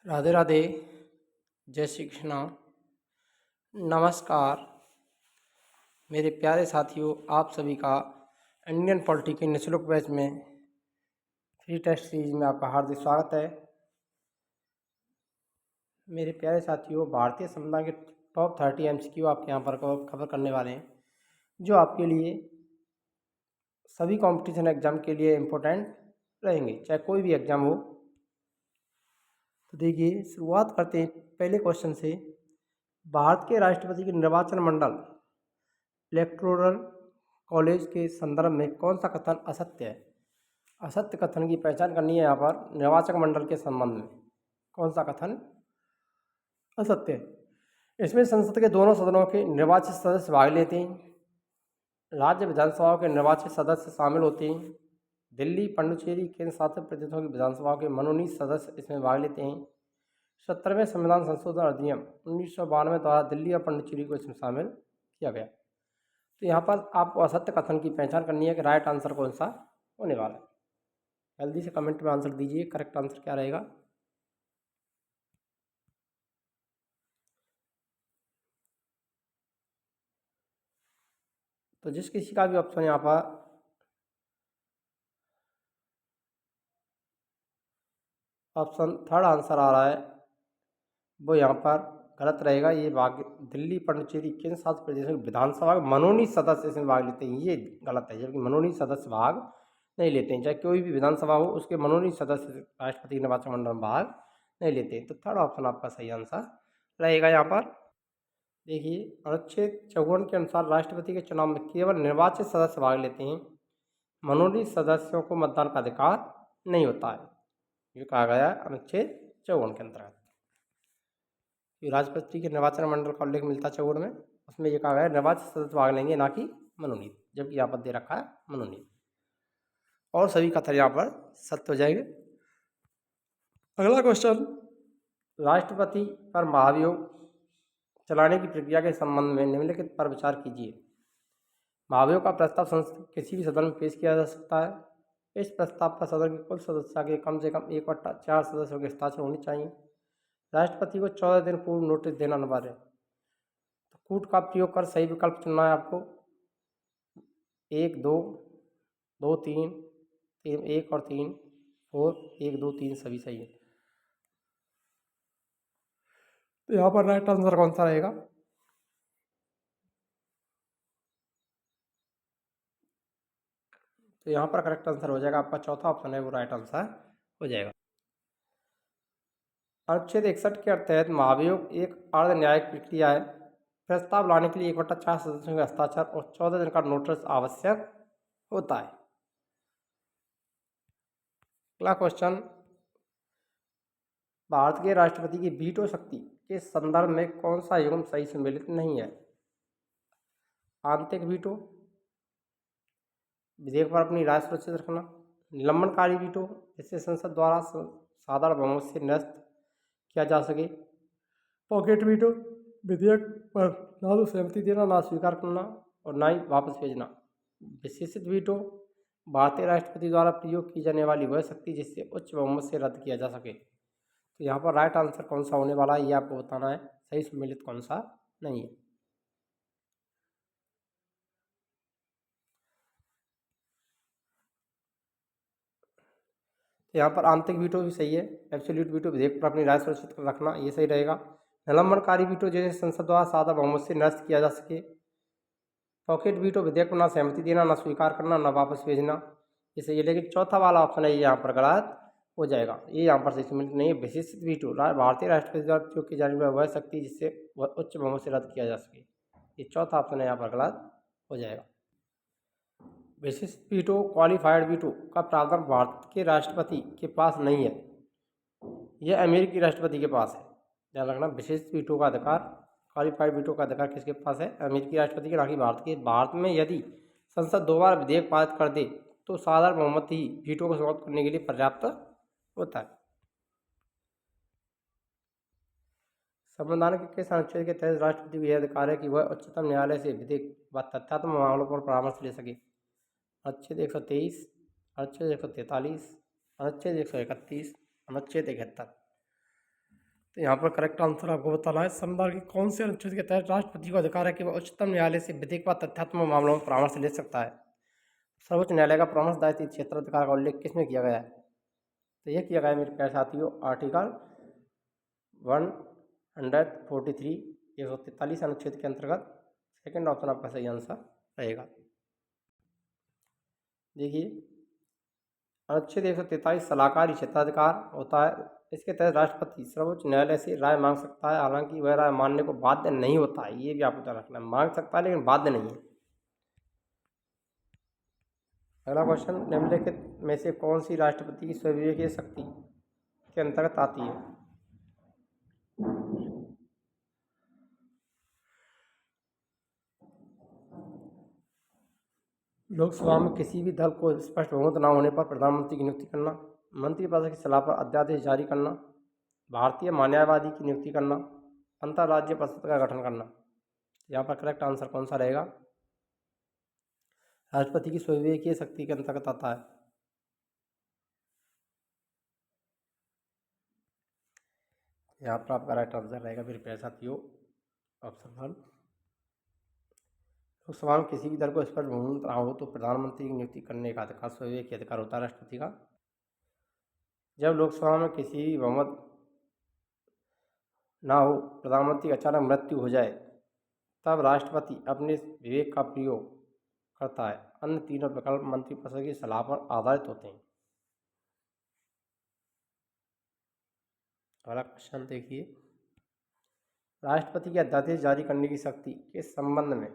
राधे राधे। जय श्री कृष्णा। नमस्कार मेरे प्यारे साथियों, आप सभी का इंडियन पॉलिटी के निःशुल्क बैच में फ्री टेस्ट सीरीज में आपका हार्दिक स्वागत है। मेरे प्यारे साथियों, भारतीय संविधान के टॉप 30 MCQ आपके यहाँ पर कवर करने वाले हैं, जो आपके लिए सभी कंपटीशन एग्जाम के लिए इम्पोर्टेंट रहेंगे, चाहे कोई भी एग्जाम हो। तो देखिए, शुरुआत करते हैं पहले क्वेश्चन से। भारत के राष्ट्रपति के निर्वाचन मंडल इलेक्टोरल कॉलेज के संदर्भ में कौन सा कथन असत्य है? असत्य कथन की पहचान करनी है। यहाँ पर निर्वाचक मंडल के संबंध में कौन सा कथन असत्य है? इसमें संसद के दोनों सदनों के निर्वाचित सदस्य भाग लेते हैं, राज्य विधानसभाओं के निर्वाचित सदस्य शामिल होते हैं, दिल्ली, पुडुचेरी, केंद्र शासित प्रदेशों की विधानसभाओं के मनोनीत सदस्य इसमें भाग लेते हैं। 17वें संविधान संशोधन अधिनियम 1992 द्वारा दिल्ली और पुडुचेरी को इसमें शामिल किया गया। तो यहाँ पर आपको असत्य कथन की पहचान करनी है कि राइट आंसर कौन सा होने वाला है। जल्दी से कमेंट में आंसर दीजिए, करेक्ट आंसर क्या रहेगा। तो जिस किसी का भी ऑप्शन यहाँ पर ऑप्शन थर्ड आंसर आ रहा है, वो यहाँ पर गलत रहेगा। ये भाग दिल्ली, पुडुचेरी, केंद्र शासित प्रदेशों की विधानसभा के मनोनीत सदस्य इसमें भाग लेते हैं, ये गलत है। जबकि मनोनीत सदस्य भाग नहीं लेते हैं, चाहे कोई भी विधानसभा हो, उसके मनोनीत सदस्य राष्ट्रपति के निर्वाचन मंडल में भाग नहीं लेते हैं। तो थर्ड ऑप्शन आपका सही आंसर रहेगा। यहाँ पर देखिए, अनुच्छेद 54 के अनुसार राष्ट्रपति के चुनाव में केवल निर्वाचित सदस्य भाग लेते हैं, मनोनीत सदस्यों को मतदान का अधिकार नहीं होता है। ये कहा गया है अनुच्छेद 54 के अंतर्गत। राष्ट्रपति के निर्वाचन मंडल का उल्लेख मिलता है 54 में, उसमें यह कहा गया है निर्वाचित सदस्य भाग लेंगे, ना कि मनोनीत, जबकि यहाँ पर दे रखा है मनोनीत। और सभी कथन यहाँ पर सत्य हो जाएंगे। अगला क्वेश्चन, राष्ट्रपति पर महाभियोग चलाने की प्रक्रिया के संबंध में निम्नलिखित पर विचार कीजिए। महाभियोग का प्रस्ताव संसद किसी भी सदन में पेश किया जा सकता है। इस प्रस्ताव पर सदन के कुल सदस्यों के कम से कम 1/4 सदस्यों के हस्ताक्षर होने चाहिए। राष्ट्रपति को 14 दिन पूर्व नोटिस देना अनिवार्य है। तो कूट का प्रयोग कर सही विकल्प चुनना है आपको। 1, 2, 2, 3, 1 और 3, 4, 1, 2, 3 सभी सही है। तो यहाँ पर राइट आंसर कौन सा रहेगा? तो यहाँ पर करेक्ट आंसर हो जाएगा आपका चौथा ऑप्शन है, वो राइट आंसर हो जाएगा। अनुच्छेद 61 के तहत महाभियोग एक अर्ध न्यायिक प्रक्रिया है। प्रस्ताव लाने के लिए 1/4 सदस्यों के हस्ताक्षर और 14 दिन का नोटिस आवश्यक होता है। अगला क्वेश्चन, भारत के राष्ट्रपति की वीटो शक्ति के संदर्भ में कौन सा युग्म सही सम्मिलित नहीं है? आंतरिक वीटो, विधेयक पर अपनी राय सुरक्षित रखना, निलंबनकारी वीटो जिससे संसद द्वारा साधारण बहुमत से निरस्त किया जा सके, पॉकेट वीटो विधेयक पर ना तो सहमति देना, ना स्वीकार करना और ना ही वापस भेजना, विशेषित वीटो भारतीय राष्ट्रपति द्वारा प्रयोग की जाने वाली वह शक्ति जिससे उच्च बहुमत से रद्द किया जा सके। तो यहाँ पर राइट आंसर कौन सा होने वाला है, ये आपको बताना है, सही सम्मिलित कौन सा नहीं है। तो यहाँ पर आंतरिक वीटो भी सही है। एब्सोल्यूट वीटो विधेयक पर अपनी राय सुरक्षित रखना, ये सही रहेगा। निलंबनकारी वीटो जैसे संसद द्वारा साधारण बहुमत से निरस्त किया जा सके। पॉकेट वीटो विधेयक पर ना सहमति देना, ना स्वीकार करना, ना वापस भेजना, ये सही है। लेकिन चौथा वाला ऑप्शन है ये यहाँ पर गलत हो जाएगा, ये यहाँ पर सही सम्मिलित नहीं है। विशेषित वीटो भारतीय राष्ट्रपति द्वारा प्रयोग की जाने वाली वह शक्ति जिससे वह उच्च बहुमत से रद्द किया जा सके, ये चौथा ऑप्शन है यहाँ पर गलत हो जाएगा। विशिष्ट वीटो क्वालिफाइड वीटो का प्रावधान भारत के राष्ट्रपति के पास नहीं है, यह अमेरिकी राष्ट्रपति के पास है। ध्यान रखना, विशिष्ट वीटो का अधिकार, क्वालिफाइड वीटो का अधिकार किसके पास है? अमेरिकी राष्ट्रपति के, ना कि भारत के। भारत में यदि संसद 2 बार विधेयक पारित कर दे तो साधारण बहुमत ही वीटो को समाप्त करने के लिए पर्याप्त होता है। संविधान के किस अनुच्छेद के तहत राष्ट्रपति को यह अधिकार है कि वह उच्चतम न्यायालय से विधेयक व तथ्यात्मक मामलों पर परामर्श ले सके? अनुच्छेद 123, अनुच्छेद 143, अनुच्छेद 131, अनुच्छेद 71। तो यहाँ पर करेक्ट आंसर आपको बताना है, संविधान के कौन से अनुच्छेद के तहत राष्ट्रपति को अधिकार है कि वह उच्चतम न्यायालय से विधिक व तथ्यात्मक मामलों में परामर्श ले सकता है। सर्वोच्च न्यायालय का परामर्श दायित्व क्षेत्राधिकार का उल्लेख किसमें किया गया है? तो यह किया गया है मेरे प्यारे साथियों आर्टिकल 143 143 अनुच्छेद के अंतर्गत। सेकंड ऑप्शन आपका सही आंसर रहेगा। देखिए अनुच्छेद 143 सलाहकारी क्षेत्राधिकार होता है। इसके तहत राष्ट्रपति सर्वोच्च न्यायालय से राय मांग सकता है, हालांकि वह राय मानने को बाध्य नहीं होता है। ये भी आपको ध्यान रखना है, मांग सकता है लेकिन बाध्य नहीं है। अगला क्वेश्चन, निम्नलिखित में से कौन सी राष्ट्रपति की स्वविवेकीय शक्ति के अंतर्गत आती है? लोकसभा में किसी भी दल को स्पष्ट बहुमत न होने पर प्रधानमंत्री की नियुक्ति करना, मंत्रिपरिषद की सलाह पर अध्यादेश जारी करना, भारतीय न्यायवादी की नियुक्ति करना, अंतर्राज्यीय परिषद का गठन करना। यहाँ पर करेक्ट आंसर कौन सा रहेगा? राष्ट्रपति की स्वविवेकीय शक्ति के अंतर्गत आता है। यहाँ पर आपका राइट आंसर रहेगा मेरे प्यारे साथियों ऑप्शन 1। लोकसभा में किसी भी दल को स्पष्ट बहुमत ना हो तो प्रधानमंत्री की नियुक्ति करने का अधिकार स्वविवेकीय अधिकार होता है राष्ट्रपति का। जब लोकसभा में किसी भी बहुमत ना हो, प्रधानमंत्री की अचानक मृत्यु हो जाए, तब राष्ट्रपति अपने विवेक का प्रयोग करता है। अन्य तीनों विकल्प मंत्रिपरिषद की सलाह पर आधारित होते हैं। अगला क्वेश्चन देखिए, राष्ट्रपति के अध्यादेश जारी करने की शक्ति के संबंध में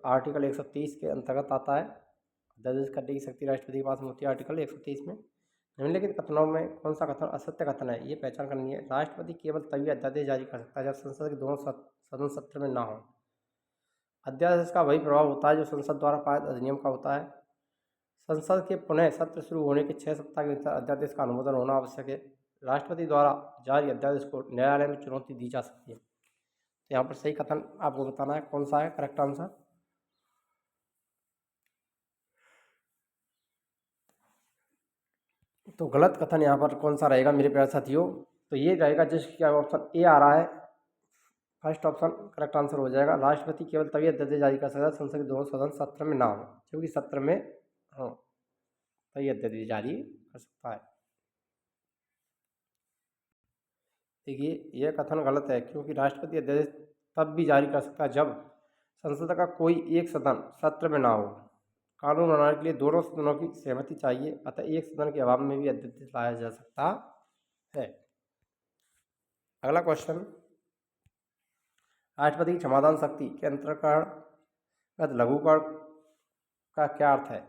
आर्टिकल 123 के अंतर्गत आता है। अध्यादेश करने की शक्ति राष्ट्रपति के पास होती है आर्टिकल 123 में। निम्नलिखित कथनों में कौन सा कथन असत्य कथन है, ये पहचान करनी है। राष्ट्रपति केवल तभी अध्यादेश जारी कर सकता है जब संसद के दोनों सदन सत्र में ना हो। अध्यादेश का वही प्रभाव होता है जो संसद द्वारा पारित अधिनियम का होता है। संसद के पुनः सत्र शुरू होने के 6 सप्ताह के भीतर अध्यादेश का अनुमोदन होना आवश्यक है। राष्ट्रपति द्वारा जारी अध्यादेश को न्यायालय में चुनौती दी जा सकती है। तो यहाँ पर सही कथन आपको बताना है कौन सा है करेक्ट आंसर। तो गलत कथन यहाँ पर कौन सा रहेगा मेरे प्यारे साथियों? तो ये रहेगा जिसका ऑप्शन ए आ रहा है, फर्स्ट ऑप्शन करेक्ट आंसर हो जाएगा। राष्ट्रपति केवल तभी अध्यादेश जारी कर सकता है संसद के दोनों सदन सत्र में ना हो, क्योंकि सत्र में हो तभी अध्यादेश जारी कर सकता है। देखिए यह कथन गलत है, क्योंकि राष्ट्रपति अध्यादेश तब भी जारी कर सकता है जब संसद का कोई एक सदन सत्र में ना हो। कानून बनाने के लिए दोनों सदनों की सहमति चाहिए, अतः एक सदन के अभाव में भी अध्यादेश लाया जा सकता है। अगला क्वेश्चन, राष्ट्रपति की क्षमादान शक्ति के अंतर्गत लघुकरण का क्या अर्थ है?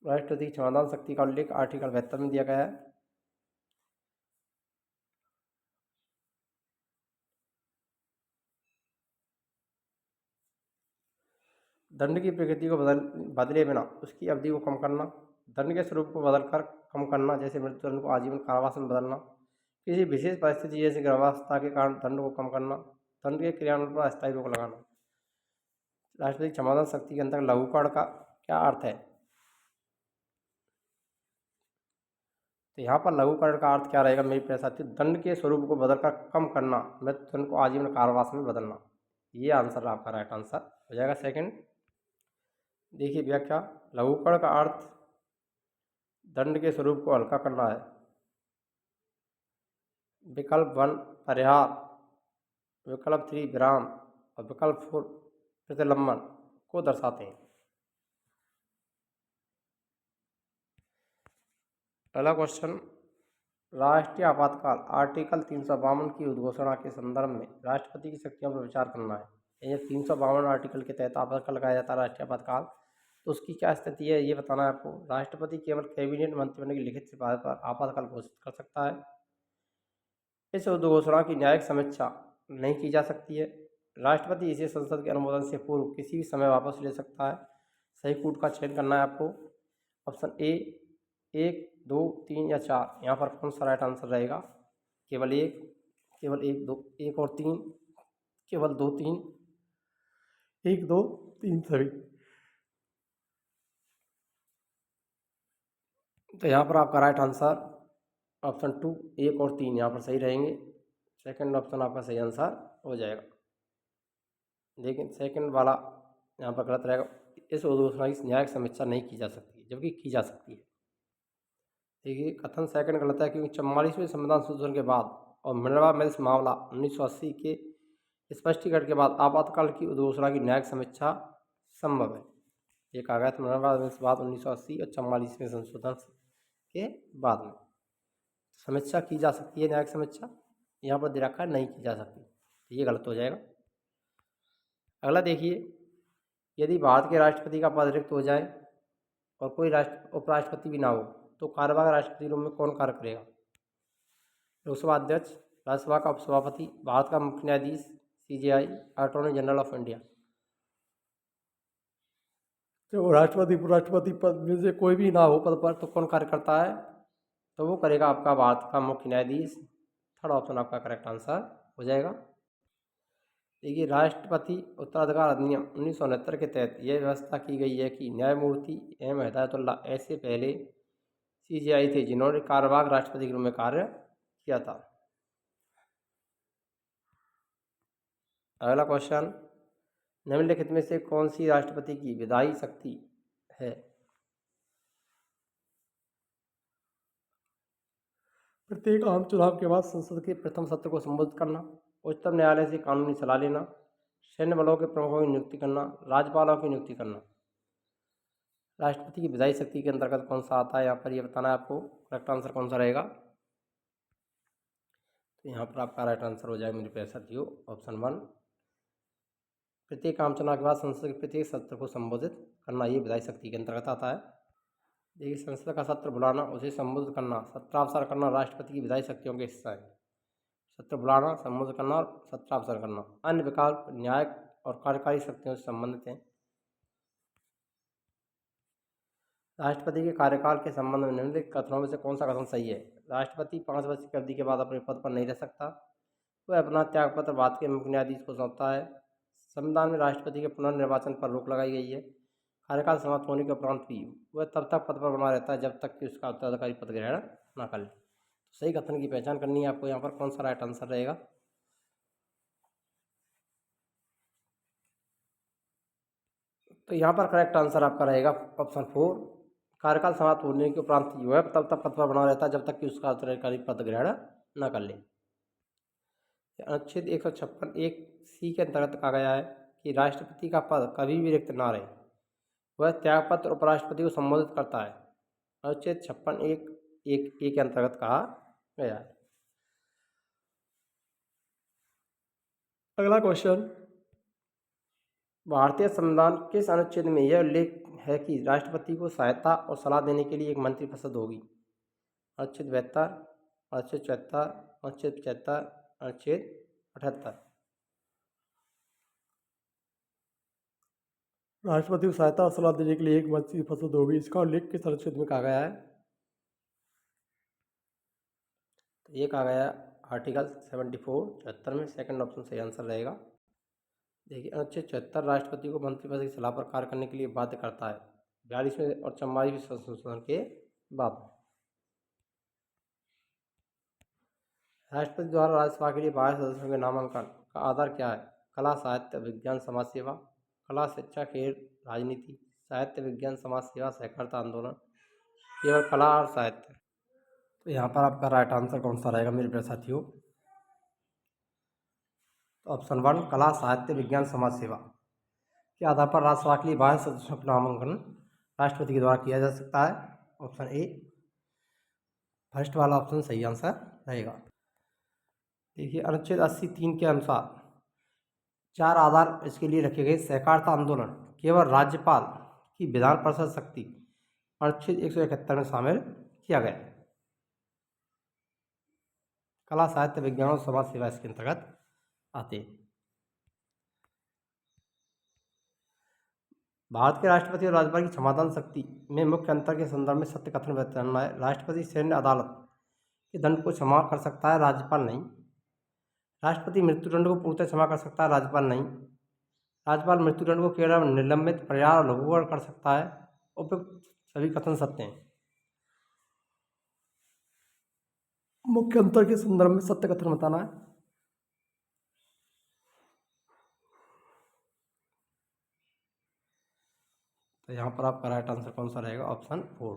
राष्ट्रपति की क्षमादान शक्ति का उल्लेख आर्टिकल 72 में दिया गया है। दंड की प्रकृति को बदले बिना उसकी अवधि को कम करना, दंड के स्वरूप को बदलकर कम करना, जैसे मृत्यु दंड को आजीवन कारावास में बदलना, किसी विशेष परिस्थिति जैसे गर्भावस्था के कारण दंड को कम करना, दंड के क्रियान्वयन पर अस्थायी रोक लगाना। राष्ट्रपति क्षमादान शक्ति के अंतर्गत लघुकरण का क्या अर्थ है? तो यहाँ पर लघुकरण का अर्थ क्या रहेगा मेरे प्यारे साथियों? दंड के स्वरूप को बदलकर कम करना, मृत्यु दंड को आजीवन कारावास में बदलना। ये आंसर आपका राइट आंसर हो जाएगा सेकंड। देखिए व्याख्या, लघुकरण का अर्थ दंड के स्वरूप को हल्का करना है। विकल्प 1 परिहार, विकल्प 3 विराम और विकल्प 4 प्रतिलंबन को दर्शाते हैं। अगला क्वेश्चन, राष्ट्रीय आपातकाल आर्टिकल 352 की उद्घोषणा के संदर्भ में राष्ट्रपति की शक्तियों पर विचार करना है। ये 352 आर्टिकल के तहत आपातकाल लगाया जाता है राष्ट्रीय आपातकाल, तो उसकी क्या स्थिति है ये बताना है आपको। राष्ट्रपति केवल कैबिनेट मंत्रिमंडल की लिखित सिफारिश पर आपातकाल घोषित कर सकता है। इस उद्घोषणा की न्यायिक समीक्षा नहीं की जा सकती है। राष्ट्रपति इसे संसद के अनुमोदन से पूर्व किसी भी समय वापस ले सकता है। सही कूट का चयन करना है आपको। ऑप्शन ए 1, 2, 3 या 4, यहाँ पर कौन सा राइट आंसर रहेगा? केवल 1, केवल 1, 2, 1 और 3, केवल 2, 3, 1, 2, 3 सभी। तो यहाँ पर आपका राइट आंसर ऑप्शन 2, 1 और 3 यहाँ पर सही रहेंगे। सेकंड ऑप्शन आपका सही आंसर हो जाएगा। लेकिन सेकंड वाला यहाँ पर गलत रहेगा। इस उद्घोषणा की न्यायिक समीक्षा नहीं की जा सकती, जबकि की जा सकती है। देखिए कथन सेकंड गलत है, क्योंकि 44वें संविधान संशोधन के बाद और मिनर्वा मिल्स मामला 1980 के स्पष्टीकरण के बाद आपातकाल की उद्घोषणा की न्यायिक समीक्षा संभव है। ये कहा गया था मिनर्वा मिल्स बाद 1980 और 44वें संशोधन के बाद में समीक्षा की जा सकती है। न्यायिक समीक्षा यहाँ पर दे रखा है नहीं की जा सकती, तो ये गलत हो जाएगा। अगला देखिए, यदि भारत के राष्ट्रपति का पद रिक्त हो जाए और कोई उपराष्ट्रपति भी ना हो तो कार्यवाहक राष्ट्रपति के रूप में कौन कार्य करेगा? लोकसभा अध्यक्ष, राज्यसभा का उपसभापति, भारत का मुख्य न्यायाधीश, CJI, attorney general of India. तो राष्ट्रपति उपराष्ट्रपति पद में से कोई भी ना हो पद पर तो कौन कार्य करता है? तो वो करेगा आपका भारत का मुख्य न्यायाधीश। थर्ड ऑप्शन आपका करेक्ट आंसर हो जाएगा। देखिए राष्ट्रपति उत्तराधिकार अधिनियम 1969 के तहत यह व्यवस्था की गई है कि न्यायमूर्ति एम हिदायतुल्ला ऐसे पहले CJI थे जिन्होंने कार्यवाहक राष्ट्रपति के रूप में कार्य किया था। अगला क्वेश्चन, निम्नलिखित में से कौन सी राष्ट्रपति की विधायी शक्ति है? प्रत्येक आम चुनाव के बाद संसद के प्रथम सत्र को संबोधित करना, उच्चतम न्यायालय से कानूनी सलाह लेना, सैन्य बलों के प्रमुखों की नियुक्ति करना, राज्यपालों की नियुक्ति करना। राष्ट्रपति की विधायी शक्ति के अंतर्गत कौन सा आता है, यहाँ पर ये बताना है आपको। करेक्ट आंसर कौन सा रहेगा? तो यहाँ पर आपका राइट आंसर हो जाएगा मेरे प्यारे साथियों, ऑप्शन 1। प्रत्येक आम चुनाव के बाद संसद के प्रत्येक सत्र को संबोधित करना, ये विधायी शक्ति के अंतर्गत आता है। देखिए संसद का सत्र बुलाना, उसे संबोधित करना, सत्रावसर करना राष्ट्रपति की विधायी शक्तियों के हिस्सा है। सत्र बुलाना, संबोधित करना और सत्रावसर करना। अन्य विकल्प न्यायिक और कार्यकारी शक्तियों से संबंधित हैं। राष्ट्रपति के कार्यकाल के संबंध में निम्नलिखित कथनों में से कौन सा कथन सही है? राष्ट्रपति 5 वर्ष की अवधि के बाद अपने पद पर नहीं रह सकता। वह अपना त्यागपत्र भारत के मुख्य न्यायाधीश को सौंपता है। संविधान में राष्ट्रपति के पुनर्निर्वाचन पर रोक लगाई गई है। कार्यकाल समाप्त होने के उपरांत भी वह तब तक पद पर बना रहता है जब तक कि उसका उत्तराधिकारी पद ग्रहण न कर ले। तो सही कथन की पहचान करनी है आपको। यहाँ पर कौन सा राइट आंसर रहेगा? तो यहाँ पर करेक्ट आंसर आपका रहेगा ऑप्शन 4। कार्यकाल समाप्त होने के उपरांत वह तब तक पद पर बना रहता है जब तक कि उसका उत्तराधिकारी पद ग्रहण न कर ले। अनुच्छेद 156(1)(c) के अंतर्गत कहा गया है कि राष्ट्रपति का पद कभी भी रिक्त ना रहे। वह त्यागपत्र उपराष्ट्रपति को संबोधित करता है। अनुच्छेद 56(1)(a) के अंतर्गत कहा गया है। अगला क्वेश्चन, भारतीय संविधान किस अनुच्छेद में यह उल्लेख है कि राष्ट्रपति को सहायता और सलाह देने के लिए एक मंत्रिपरिषद होगी? अनुच्छेद 72, अनुच्छेद 74, अनुच्छेद 75, अनुच्छेद 78। राष्ट्रपति को सहायता और सलाह देने के लिए एक मंत्रिपरिषद होगी, इसका उल्लेख किस अनुच्छेद में कहा गया है? तो ये कहा गया आर्टिकल 74 74 में। सेकंड ऑप्शन सही आंसर रहेगा। देखिए अनुच्छेद 74 राष्ट्रपति को मंत्रिपरिषद की सलाह पर कार्य करने के लिए बाध्य करता है 42वें और 44वें संशोधन के बाद। राष्ट्रपति द्वारा राज्यसभा के लिए 12 सदस्यों के नामांकन का आधार क्या है? कला, साहित्य, विज्ञान, समाज सेवा। कला, शिक्षा, खेल, राजनीति, साहित्य, विज्ञान, समाज सेवा, सहकारिता आंदोलन, केवल कला और साहित्य। तो यहाँ पर आपका राइट आंसर कौन सा रहेगा मेरे प्यारे साथियों? ऑप्शन 1 कला, साहित्य, विज्ञान, समाज सेवा के आधार पर राज्यसभा के लिए 12 सदस्यों का नामांकन राष्ट्रपति के द्वारा किया जा सकता है। ऑप्शन ए, फर्स्ट वाला ऑप्शन सही आंसर रहेगा। देखिए अनुच्छेद 80(3) के अनुसार 4 आधार इसके लिए रखे गए। सहकारिता आंदोलन केवल राज्यपाल की विधान परिषद शक्ति अनुच्छेद 171 में शामिल किया गया। कला, साहित्य, विज्ञान और समाज सेवा इसके अंतर्गत आते। भारत के राष्ट्रपति और राज्यपाल की क्षमादान शक्ति में मुख्य अंतर के संदर्भ में सत्य कथन बताना है। राष्ट्रपति सैन्य अदालत के दंड को क्षमा कर सकता है, राज्यपाल नहीं। राष्ट्रपति मृत्युदंड को पूर्णतः क्षमा कर सकता है, राज्यपाल नहीं। राज्यपाल मृत्युदंड को केवल निलंबित, परिहार और लघुकरण कर सकता है। उपयुक्त सभी कथन सत्य हैं। मुख्य अंतर के संदर्भ में सत्य कथन बताना है। तो यहाँ पर आपका राइट आंसर कौन सा रहेगा? ऑप्शन 4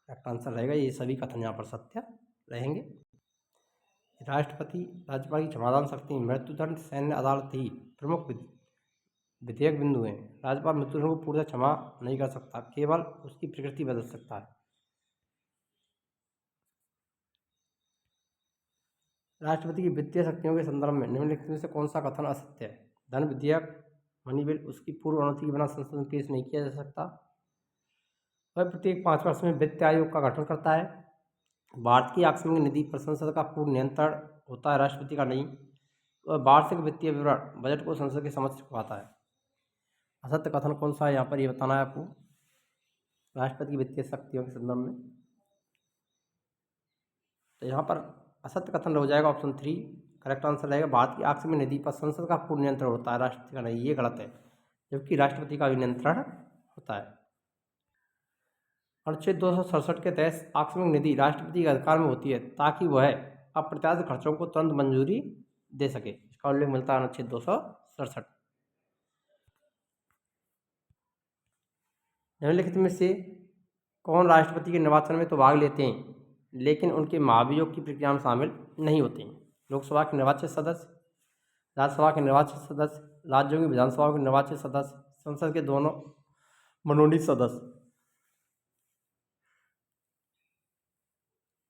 करेक्ट आंसर रहेगा। ये सभी कथन यहाँ पर सत्य रहेंगे। राष्ट्रपति राज्यपाल की क्षमादान शक्ति, मृत्युदंड, सैन्य अदालत ही प्रमुख विधेयक बिंदु हैं। राज्यपाल मृत्युदंड को पूर्णतः क्षमा नहीं कर सकता, केवल उसकी प्रकृति बदल सकता है। राष्ट्रपति की वित्तीय शक्तियों के संदर्भ में निम्नलिखित में से कौन सा कथन असत्य है? धन विधेयक, मनी बिल, उसकी पूर्व अनुमति के बिना संसद में पेश नहीं किया जा सकता। वह प्रत्येक 5 वर्ष में वित्त आयोग का गठन करता है। भारत की आकस्मिक निधि पर संसद का पूर्ण नियंत्रण होता है, राष्ट्रपति का नहीं। वह वार्षिक वित्तीय विवरण बजट को संसद के समक्ष रखवाता है। असत्य कथन कौन सा है यहाँ पर, ये बताना है आपको राष्ट्रपति की वित्तीय शक्तियों के संदर्भ में। तो यहाँ पर असत्य कथन हो जाएगा ऑप्शन 3 करेक्ट आंसर रहेगा। भारत की आकस्मिक निधि पर संसद का पूर्ण नियंत्रण होता है, राष्ट्रपति का नहीं। ये गलत है, जबकि राष्ट्रपति का भी नियंत्रण होता है। अनुच्छेद 267 के तहत आकस्मिक निधि राष्ट्रपति के अधिकार में होती है ताकि वह अप्रत्याशित खर्चों को तुरंत मंजूरी दे सके। इसका उल्लेख मिलता है अनुच्छेद 267। निम्नलिखित में से कौन राष्ट्रपति के निर्वाचन में तो भाग लेते हैं लेकिन उनके महाभियोग की प्रक्रिया में शामिल नहीं होते हैं? लोकसभा के निर्वाचित सदस्य, राज्यसभा के निर्वाचित सदस्य, राज्यों की विधानसभाओं के निर्वाचित सदस्य, संसद के दोनों मनोनीत सदस्य।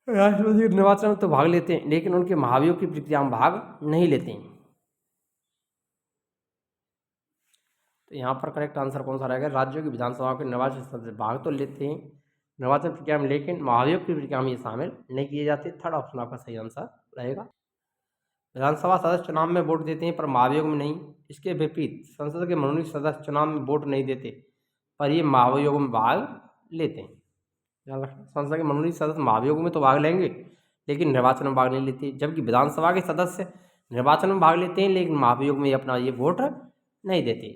राष्ट्रपति के निर्वाचन में तो भाग लेते हैं लेकिन उनके महाभियोग की प्रक्रिया में भाग नहीं लेते हैं। तो यहाँ पर करेक्ट आंसर कौन सा रहेगा? राज्यों की विधानसभाओं के निर्वाचित सदस्य भाग तो लेते हैं निर्वाचन प्रक्रिया में, लेकिन महाभियोग की प्रक्रिया में ये शामिल नहीं किए जाते। थर्ड ऑप्शन आपका सही आंसर रहेगा। विधानसभा सदस्य चुनाव में वोट देते हैं पर महाभियोग में नहीं। इसके विपरीत संसद के मनोनीत सदस्य चुनाव में वोट नहीं देते पर ये महाभियोग में भाग लेते हैं। संसद के मनोनीत सदस्य महाभियोग में तो भाग लेंगे लेकिन निर्वाचन में भाग नहीं लेते, जबकि विधानसभा के सदस्य निर्वाचन में भाग लेते हैं लेकिन महाभियोग में अपना ये वोट नहीं देते।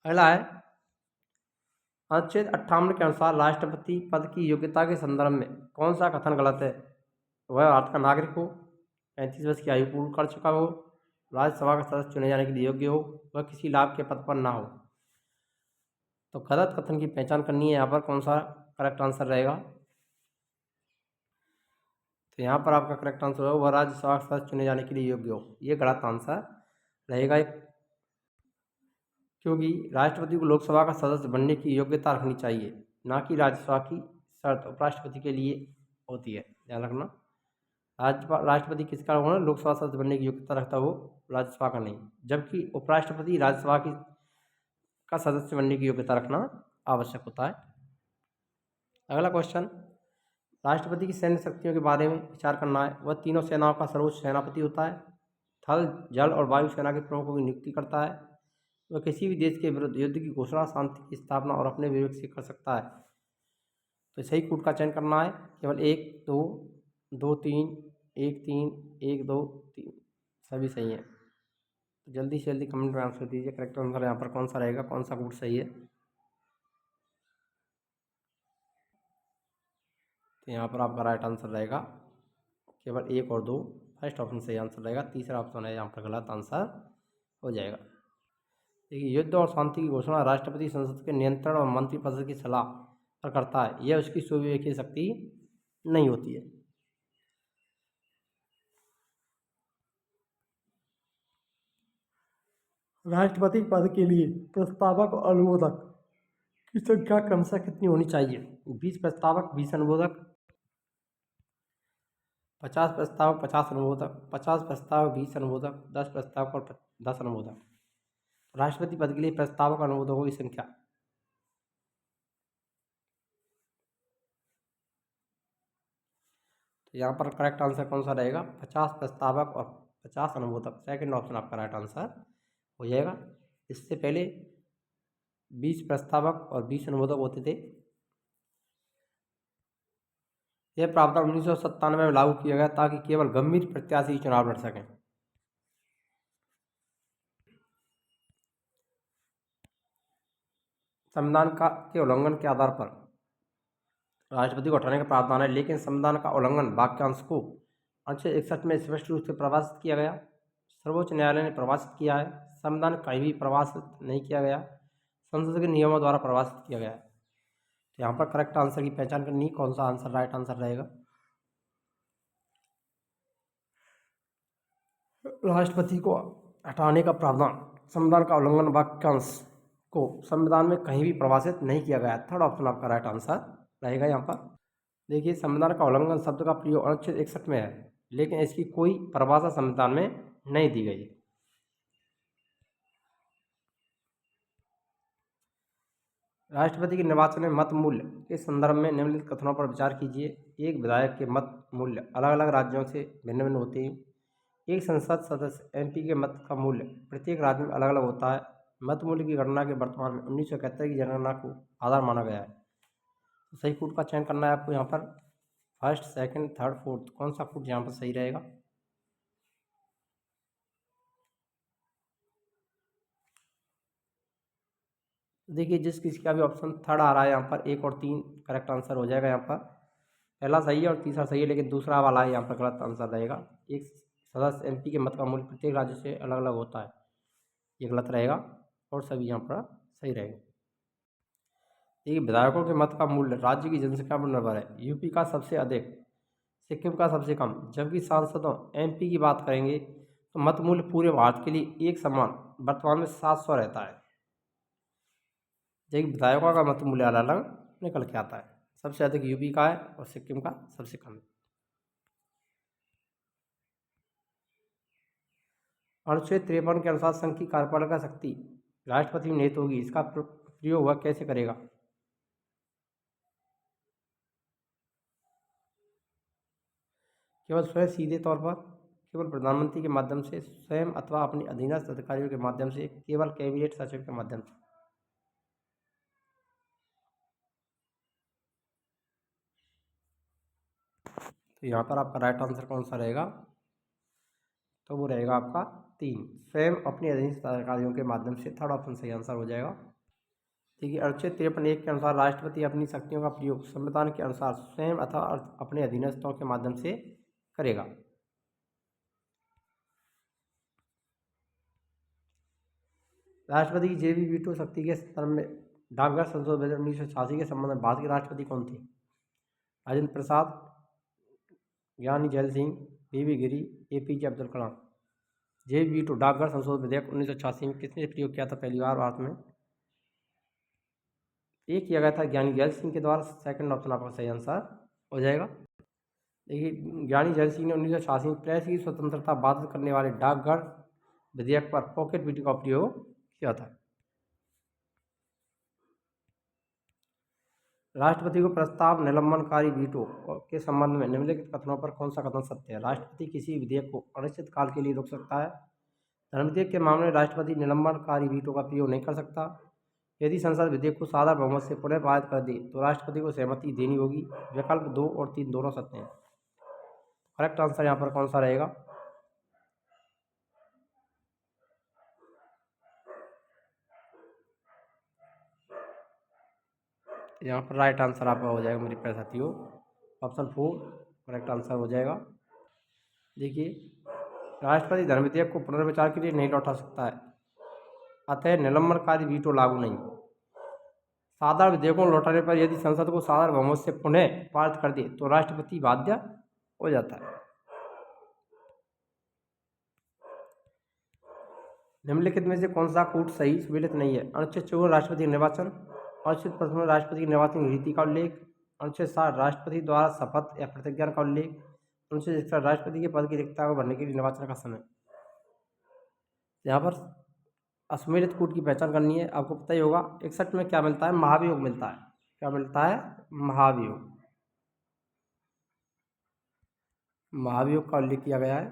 अगला है अनुच्छेद 58 के अनुसार राष्ट्रपति पद की योग्यता के संदर्भ में कौन सा कथन गलत है? वह भारत का नागरिक हो, 35 वर्ष की आयु पूर्ण कर चुका हो, राज्यसभा का सदस्य चुने जाने के लिए योग्य हो, वह किसी लाभ के पद पर ना हो। तो गलत कथन की पहचान करनी है। यहाँ पर कौन सा करेक्ट आंसर रहेगा? तो यहाँ पर आपका करेक्ट आंसर होगा वह राज्यसभा का सदस्य चुने जाने के लिए योग्य हो। ये गलत आंसर रहेगा, क्योंकि राष्ट्रपति को लोकसभा का सदस्य बनने की योग्यता रखनी चाहिए, ना कि राज्यसभा की शर्त उपराष्ट्रपति के लिए होती है। ध्यान रखना, राष्ट्रपति किसका होना? लोकसभा सदस्य बनने की योग्यता रखता हो, राज्यसभा का नहीं, जबकि उपराष्ट्रपति राज्यसभा की का सदस्य बनने की योग्यता रखना आवश्यक होता है। अगला क्वेश्चन, राष्ट्रपति की सैन्य शक्तियों के बारे में विचार करना है। वह तीनों सेनाओं का सर्वोच्च सेनापति होता है, थल, जल और वायु सेना के प्रमुखों की नियुक्ति करता है। वह किसी भी देश के विरुद्ध युद्ध की घोषणा, शांति की स्थापना और अपने विवेक से कर सकता है। तो सही कूट का चयन करना है, केवल 1 2 2 3 1 3 1 2 3 सभी सही है। तो जल्दी से जल्दी कमेंट में आंसर दीजिए करेक्ट आंसर यहाँ पर कौन सा रहेगा, कौन सा कूट सही है। तो यहाँ पर आपका राइट आंसर रहेगा केवल 1 और 2, फर्स्ट ऑप्शन सही आंसर रहेगा, तीसरा ऑप्शन है यहाँ पर गलत आंसर हो जाएगा। देखिए, युद्ध और शांति की घोषणा राष्ट्रपति संसद के नियंत्रण और मंत्रिपरिषद की सलाह पर करता है, यह उसकी स्वविवेकी शक्ति नहीं होती है। राष्ट्रपति पद के लिए प्रस्तावक और अनुमोदक की संख्या क्रमशः कितनी होनी चाहिए? 20 प्रस्तावक 20 अनुमोदक, 50 प्रस्तावक 50 अनुमोदक, 50 प्रस्तावक 20 अनुमोदक, 10 प्रस्तावक और 10 अनुमोदक। राष्ट्रपति पद के लिए प्रस्तावक अनुमोदकों की संख्या तो यहाँ पर करेक्ट आंसर कौन सा रहेगा? 50 प्रस्तावक और 50 अनुमोदक, सेकंड ऑप्शन आपका राइट आंसर हो जाएगा। इससे पहले 20 प्रस्तावक और 20 अनुमोदक होते थे। यह प्रावधान 1997 में लागू किया गया ताकि केवल गंभीर प्रत्याशी चुनाव लड़ सकें। संविधान का के उल्लंघन के आधार पर राष्ट्रपति को हटाने का प्रावधान है, लेकिन संविधान का उल्लंघन वाक्यांश को अनुच्छेद 61 में स्पष्ट रूप से परिभाषित किया गया। सर्वोच्च न्यायालय ने परिभाषित किया है, संविधान कहीं भी परिभाषित नहीं किया गया, संसद के नियमों द्वारा परिभाषित किया गया है। तो यहाँ पर करेक्ट आंसर की पहचान करनी, कौन सा आंसर राइट आंसर रहेगा। राष्ट्रपति को हटाने का प्रावधान संविधान का उल्लंघन वाक्यांश को संविधान में कहीं भी परिभाषित नहीं किया गया। थर्ड ऑप्शन आपका राइट आंसर रहेगा। यहाँ पर देखिए, संविधान का उल्लंघन शब्द का प्रयोग अनुच्छेद 61 में है, लेकिन इसकी कोई परिभाषा संविधान में नहीं दी गई। राष्ट्रपति के निर्वाचन में मत मूल्य के संदर्भ में निम्नलिखित कथनों पर विचार कीजिए। एक विधायक के मत मूल्य अलग अलग राज्यों से भिन्न भिन्न होते हैं। एक संसद सदस्य एमपी के मत का मूल्य प्रत्येक राज्य में अलग अलग होता है। मत मूल्य की गणना के वर्तमान में 1971 की जनगणना को आधार माना गया है। तो सही कोड का चयन करना है आपको। यहाँ पर फर्स्ट, सेकंड, थर्ड, फोर्थ, कौन सा कोड यहाँ पर सही रहेगा। देखिए, जिस किसी का भी ऑप्शन थर्ड आ रहा है यहाँ पर 1 और 3 करेक्ट आंसर हो जाएगा। यहाँ पर पहला सही है और तीसरा सही है, लेकिन दूसरा वाला है यहाँ पर गलत आंसर रहेगा। एक सदस्य एमपी के मत का मूल्य प्रत्येक राज्य से अलग अलग होता है, ये गलत रहेगा और सभी यहाँ पर सही रहेगा। देखिए, विधायकों के मत का मूल्य राज्य की जनसंख्या पर निर्भर है। यूपी का सबसे अधिक, सिक्किम का सबसे कम। जबकि सांसदों एमपी की बात करेंगे तो मत मूल्य पूरे भारत के लिए एक समान वर्तमान में 700 रहता है। जबकि विधायकों का मत मूल्य अलग अलग निकल के आता है। सबसे अधिक यूपी का है और सिक्किम का सबसे कम है। अनुच्छेद 53 के अनुसार संघ की कार्यपालिका शक्ति राष्ट्रपति में निहित होगी। इसका प्रयोग वह कैसे करेगा। केवल स्वयं सीधे तौर पर, केवल प्रधानमंत्री के माध्यम से, स्वयं अथवा अपने अधीनस्थ अधिकारियों के माध्यम से, केवल कैबिनेट सचिव के माध्यम से। तो यहाँ पर आपका राइट आंसर कौन सा रहेगा, तो वो रहेगा आपका 3, स्वयं अपने अधीनस्थ अधिकारियों के माध्यम से। थर्ड ऑप्शन सही आंसर हो जाएगा। देखिए, अनुच्छेद 53(1) के अनुसार राष्ट्रपति अपनी शक्तियों का प्रयोग संविधान के अनुसार स्वयं अथवा अपने अधीनस्थों के माध्यम से करेगा। राष्ट्रपति की जेबी वीटो शक्ति के संदर्भ में डाकघर संशोधन विधेयक 1986 के संबंध में भारत के राष्ट्रपति कौन थे। Rajendra Prasad, Giani Zail Singh, V Giri, APJ Abdul Kalam. जेबी वीटो डाकघर संशोधन विधेयक 1986 में किसने प्रयोग किया था पहली बार भारत में। ये किया गया था ज्ञानी जैल सिंह के द्वारा। सेकंड ऑप्शन आपका सही आंसर हो जाएगा। देखिए, ज्ञानी जैल सिंह ने 1986 में प्रेस की स्वतंत्रता बाधित करने वाले डाकघर विधेयक पर पॉकेट वीटो का प्रयोग किया था। राष्ट्रपति को प्रस्ताव निलंबनकारी वीटो के संबंध में निम्नलिखित कथनों पर कौन सा कथन सत्य है। राष्ट्रपति किसी विधेयक को अनिश्चित काल के लिए रोक सकता है। धर्म विधेयक के मामले में राष्ट्रपति निलंबनकारी वीटो का प्रयोग नहीं कर सकता। यदि संसद विधेयक को साधारण बहुमत से पुनः पारित कर दे तो राष्ट्रपति को सहमति देनी होगी। विकल्प 2 और 3 दोनों सत्य हैं। करेक्ट आंसर यहाँ पर कौन सा रहेगा। यहाँ पर राइट आंसर आपका हो जाएगा मेरे प्यारे साथियों, ऑप्शन 4 करेक्ट आंसर हो जाएगा। देखिए, राष्ट्रपति धर्म विधेयक को पुनर्विचार के लिए नहीं लौटा सकता है, अतः निलंबनकारी वीटो लागू नहीं। साधारण विधेयकों को लौटाने पर यदि संसद को साधारण बहुमत से पुनः पारित कर दे तो राष्ट्रपति बाध्य हो जाता है। निम्नलिखित में से कौन सा कूट सही सुमेलित नहीं है। अनुच्छेद 54 राष्ट्रपति निर्वाचन, अनुच्छेद 55 राष्ट्रपति की निर्वाचन रीति का उल्लेख, अनुच्छेद 60 राष्ट्रपति द्वारा शपथ या प्रतिज्ञा का उल्लेख, अनुच्छेद 61 राष्ट्रपति के पद की रिक्तता को भरने के लिए निर्वाचन का समय। यहाँ पर असुमेलित कूट की पहचान करनी है। आपको पता ही होगा 61 में क्या मिलता है, महाभियोग मिलता है। क्या मिलता है, महाभियोग। महाभियोग का उल्लेख किया गया है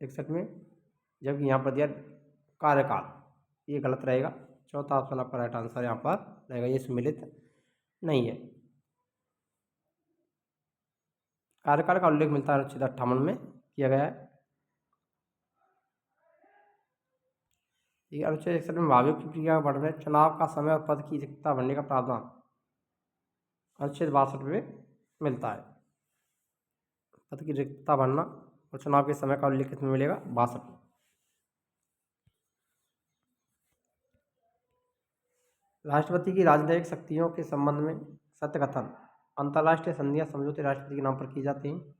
61 में, जबकि यहाँ पर दिया कार्यकाल, ये गलत रहेगा। चौथा ऑप्शन आपका राइट आंसर यहाँ पर रहेगा, ये सुमेलित नहीं है। कार्यकाल का उल्लेख मिलता है अनुच्छेद 58 में किया गया है। अनुच्छेद 61 में महाभियोग की प्रक्रिया का वर्णन है। चुनाव का समय और पद की रिक्तता भरने का प्रावधान अनुच्छेद 62 में मिलता है। पद की रिक्तता भरना और चुनाव के समय का उल्लेख में मिलेगा 62। राष्ट्रपति की राजनयिक शक्तियों के संबंध में सत्य कथन। अंतर्राष्ट्रीय संधियां समझौते राष्ट्रपति के नाम पर की जाती हैं।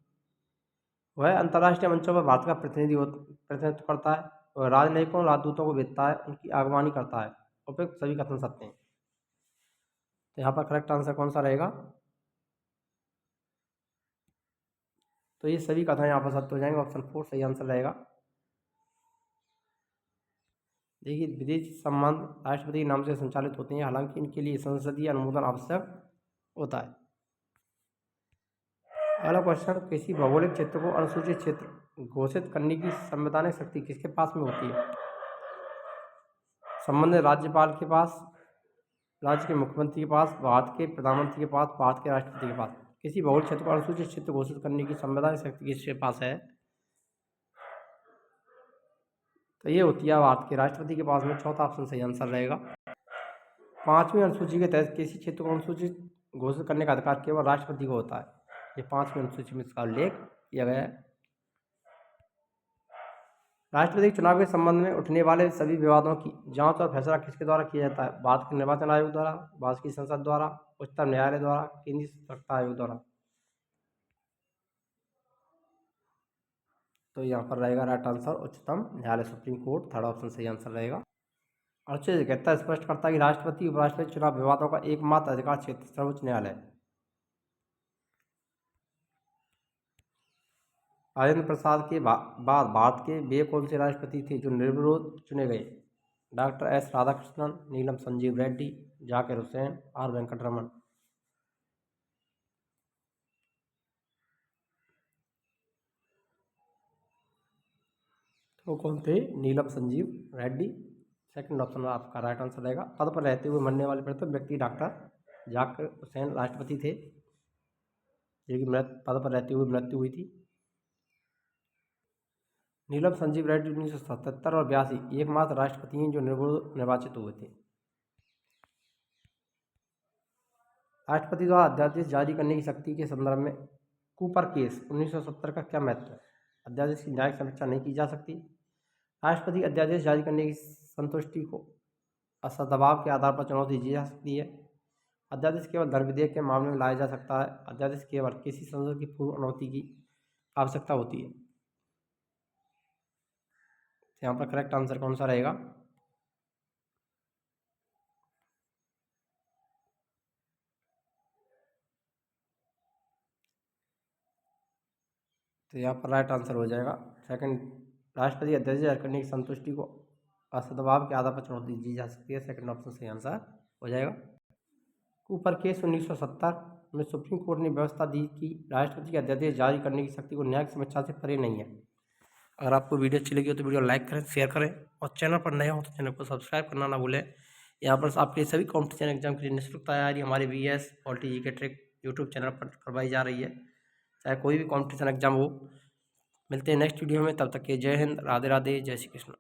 वह अंतर्राष्ट्रीय मंचों पर भारत का प्रतिनिधित्व करता है। वह राजनयिकों राजदूतों को भेजता है, उनकी अगवानी करता है। उपयुक्त सभी कथन सत्य हैं। तो यहाँ पर करेक्ट आंसर कौन सा रहेगा? तो ये सभी कथन यहाँ पर सत्य हो जाएंगे। ऑप्शन 4 सही आंसर रहेगा। देखिए, विदेशी संबंध राष्ट्रपति के नाम से संचालित होते हैं, हालांकि इनके लिए संसदीय अनुमोदन आवश्यक होता है। अगला क्वेश्चन, किसी भौगोलिक क्षेत्र को अनुसूचित क्षेत्र घोषित करने की संवैधानिक शक्ति किसके पास में होती है? संबंधित राज्यपाल के पास, राज्य के मुख्यमंत्री के पास, भारत के प्रधानमंत्री के पास, भारत के राष्ट्रपति के पास। किसी भौगोलिक क्षेत्र को अनुसूचित क्षेत्र घोषित करने की संवैधानिक शक्ति किसके पास है? तो ये होती है भारत के राष्ट्रपति के पास में। चौथा ऑप्शन सही आंसर रहेगा। 5वीं अनुसूची के तहत किसी क्षेत्र को अनुसूचित घोषित करने का अधिकार केवल राष्ट्रपति को होता है। ये 5वीं अनुसूची में इसका उल्लेख किया गया है। राष्ट्रपति चुनाव के संबंध में उठने वाले सभी विवादों की जांच और फैसला किसके द्वारा किया जाता है? भारत के निर्वाचन आयोग द्वारा, भारत की संसद द्वारा, उच्चतम न्यायालय द्वारा, केंद्रीय सतर्कता आयोग द्वारा। तो यहाँ पर रहेगा राइट आंसर उच्चतम न्यायालय, सुप्रीम कोर्ट। थर्ड ऑप्शन सही आंसर रहेगा। अनुच्छेद 71 स्पष्ट करता है कि राष्ट्रपति उपराष्ट्रपति चुनाव विवादों का एकमात्र अधिकार क्षेत्र सर्वोच्च न्यायालय। राजेंद्र प्रसाद के बाद भारत के वे कौन से राष्ट्रपति थे जो निर्विरोध चुने गए? Doctor S Radhakrishnan, Neelam Sanjiva Reddy, Zakir Hussain, R Venkataraman. वो कौन थे? नीलम संजीव रेड्डी। सेकंड ऑप्शन आपका राइट आंसर रहेगा। पद पर रहते हुए मरने वाले प्रथम व्यक्ति डॉक्टर जाकिर हुसैन राष्ट्रपति थे, जिनकी पद पर रहते हुए मृत्यु हुई थी। नीलम संजीव रेड्डी 1977 और 82 एकमात्र राष्ट्रपति हैं जो निर्वाचित हुए थे। राष्ट्रपति द्वारा अध्यादेश जारी करने की शक्ति के संदर्भ में कूपर केस 1970 का क्या महत्व है? अध्यादेश की न्यायिक समीक्षा नहीं की जा सकती। राष्ट्रपति अध्यादेश जारी करने की संतुष्टि को असदबाव के आधार पर चुनौती दी जा सकती है। अध्यादेश केवल धर्म विधेयक के मामले में लाया जा सकता है। अध्यादेश केवल किसी संसद की पूर्व अनुमति की आवश्यकता होती है। यहाँ पर करेक्ट आंसर कौन सा रहेगा? तो यहाँ पर राइट आंसर हो जाएगा सेकंड। राष्ट्रपति अध्यादेश जारी करने की संतुष्टि को असदभाव के आधार पर चुनौती दी जा सकती है। सेकंड ऑप्शन सही आंसर हो जाएगा। कूपर केस 1970 में सुप्रीम कोर्ट ने व्यवस्था दी कि राष्ट्रपति के अध्यादेश जारी करने की शक्ति को न्यायिक समीक्षा से परे नहीं है। अगर आपको वीडियो अच्छी लगी हो तो वीडियो लाइक करें, शेयर करें और चैनल पर नए हो तो चैनल को सब्सक्राइब करना ना भूलें। यहाँ पर आपके सभी कॉम्पिटिशन एग्जाम की निःशुल्क तैयारी हमारे BS polity GK trick YouTube channel पर करवाई जा रही है, चाहे कोई भी कॉम्पिटिशन एग्जाम हो। मिलते हैं नेक्स्ट वीडियो में, तब तक के जय हिंद, राधे राधे, जय श्री कृष्ण।